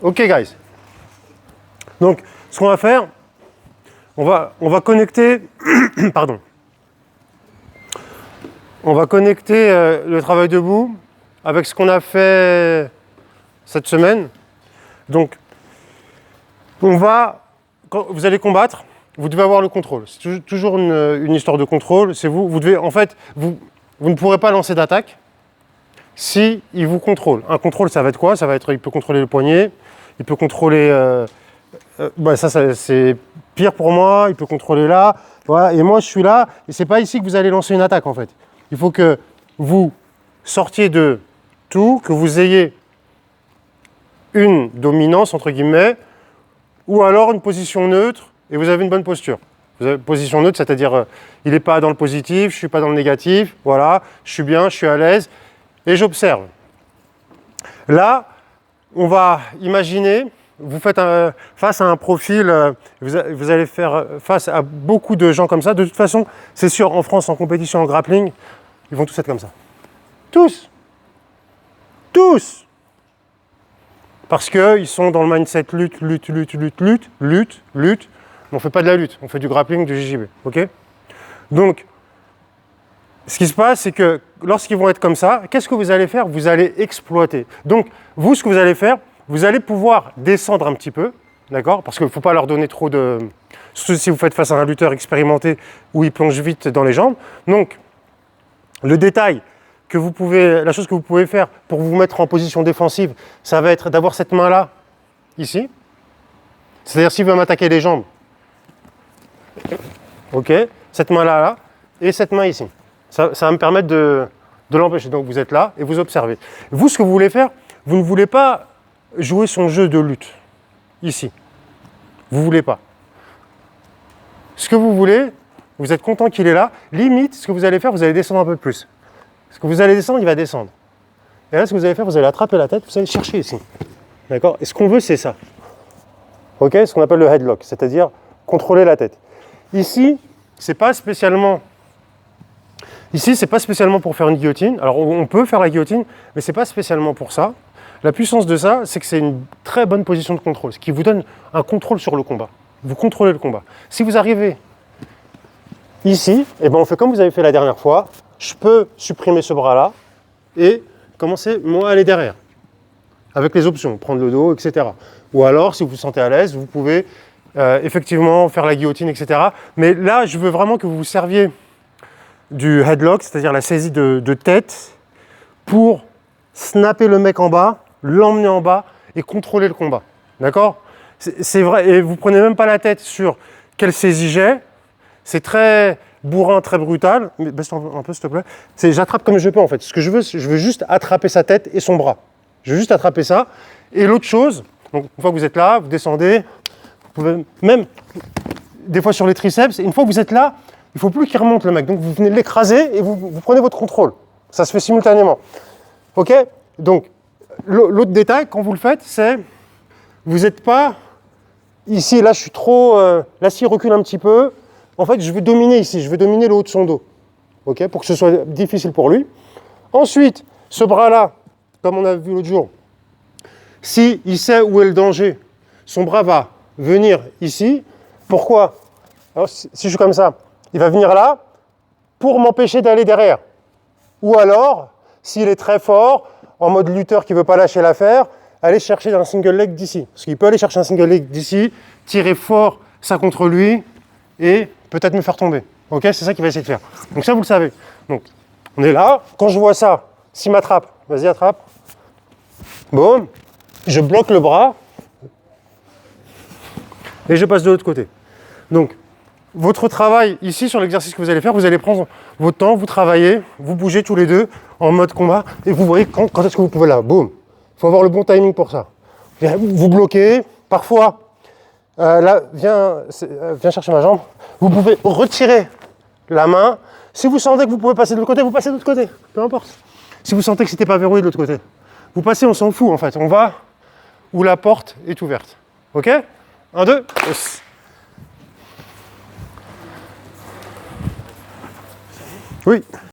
Ok, guys. Donc, ce qu'on va faire, on va connecter, pardon, on va connecter le travail debout avec ce qu'on a fait cette semaine. Donc, quand vous allez combattre, vous devez avoir le contrôle. C'est toujours une histoire de contrôle. C'est vous devez, en fait, vous ne pourrez pas lancer d'attaque si il vous contrôle. Un contrôle, ça va être quoi? Ça va être, il peut contrôler le poignet, il peut contrôler, ça c'est pire pour moi, il peut contrôler là, voilà. Et moi je suis là, et c'est pas ici que vous allez lancer une attaque en fait. Il faut que vous sortiez de tout, que vous ayez une dominance entre guillemets, ou alors une position neutre, et vous avez une bonne posture. Vous avez une position neutre, c'est-à-dire il n'est pas dans le positif, je ne suis pas dans le négatif, voilà, je suis bien, je suis à l'aise, et j'observe. Là, on va imaginer, vous faites face à un profil, vous allez faire face à beaucoup de gens comme ça. De toute façon, c'est sûr, en France, en compétition, en grappling, ils vont tous être comme ça. Tous. Tous. Parce qu'ils sont dans le mindset lutte. On ne fait pas de la lutte, on fait du grappling, du JJB. Okay, donc, ce qui se passe, c'est que lorsqu'ils vont être comme ça, qu'est-ce que vous allez faire? Vous allez exploiter. Donc, vous, ce que vous allez faire, vous allez pouvoir descendre un petit peu, d'accord? Parce qu'il ne faut pas leur donner trop de... Surtout si vous faites face à un lutteur expérimenté où il plonge vite dans les jambes. Donc, le détail que vous pouvez... La chose que vous pouvez faire pour vous mettre en position défensive, ça va être d'avoir cette main-là, ici. C'est-à-dire, s'il veut m'attaquer les jambes, ok, cette main-là, là, et cette main ici. Ça va me permettre de l'empêcher. Donc vous êtes là et vous observez. Vous, ce que vous voulez faire, vous ne voulez pas jouer son jeu de lutte, ici. Vous ne voulez pas. Ce que vous voulez, vous êtes content qu'il est là, limite, ce que vous allez faire, vous allez descendre un peu plus. Ce que vous allez descendre, il va descendre. Et là, ce que vous allez faire, vous allez attraper la tête, vous allez chercher ici. D'accord? Et ce qu'on veut, c'est ça. Ok? Ce qu'on appelle le headlock, c'est-à-dire contrôler la tête. Ici, c'est pas spécialement pour faire une guillotine. Alors, on peut faire la guillotine, mais c'est pas spécialement pour ça. La puissance de ça, c'est que c'est une très bonne position de contrôle, ce qui vous donne un contrôle sur le combat. Vous contrôlez le combat. Si vous arrivez ici, eh ben on fait comme vous avez fait la dernière fois. Je peux supprimer ce bras-là et commencer, moi, à aller derrière. Avec les options, prendre le dos, etc. Ou alors, si vous vous sentez à l'aise, vous pouvez effectivement faire la guillotine, etc. Mais là, je veux vraiment que vous vous serviez du headlock, c'est-à-dire la saisie de tête, pour snapper le mec en bas, l'emmener en bas et contrôler le combat. D'accord? C'est vrai, et vous prenez même pas la tête sur quelle saisie j'ai. C'est très bourrin, très brutal. Mais baisse un peu, s'il te plaît. J'attrape comme je peux, en fait. Ce que je veux juste attraper sa tête et son bras. Je veux juste attraper ça. Et l'autre chose, donc une fois que vous êtes là, vous descendez, vous pouvez même, des fois sur les triceps, une fois que vous êtes là, il ne faut plus qu'il remonte le mec. Donc vous venez l'écraser et vous prenez votre contrôle. Ça se fait simultanément. Ok? Donc, l'autre détail, quand vous le faites, c'est, vous n'êtes pas, ici, là je suis trop, là s'il recule un petit peu, en fait je veux dominer ici, je veux dominer le haut de son dos. Ok? Pour que ce soit difficile pour lui. Ensuite, ce bras-là, comme on a vu l'autre jour, si il sait où est le danger, son bras va venir ici. Pourquoi? Alors, si je suis comme ça, il va venir là pour m'empêcher d'aller derrière. Ou alors, s'il est très fort, en mode lutteur qui ne veut pas lâcher l'affaire, aller chercher un single leg d'ici. Parce qu'il peut aller chercher un single leg d'ici, tirer fort ça contre lui et peut-être me faire tomber. Ok? C'est ça qu'il va essayer de faire. Donc ça, vous le savez. Donc, on est là. Quand je vois ça, s'il m'attrape, vas-y, attrape. Boum. Je bloque le bras et je passe de l'autre côté. Donc, votre travail ici sur l'exercice que vous allez faire, vous allez prendre votre temps, vous travaillez, vous bougez tous les deux en mode combat et vous voyez quand est-ce que vous pouvez là. Boum. Il faut avoir le bon timing pour ça. Vous bloquez. Parfois, là, viens chercher ma jambe. Vous pouvez retirer la main. Si vous sentez que vous pouvez passer de l'autre côté, vous passez de l'autre côté. Peu importe. Si vous sentez que c'était pas verrouillé de l'autre côté, vous passez, on s'en fout en fait. On va où la porte est ouverte. Ok? 1, 2. Yes. Oui.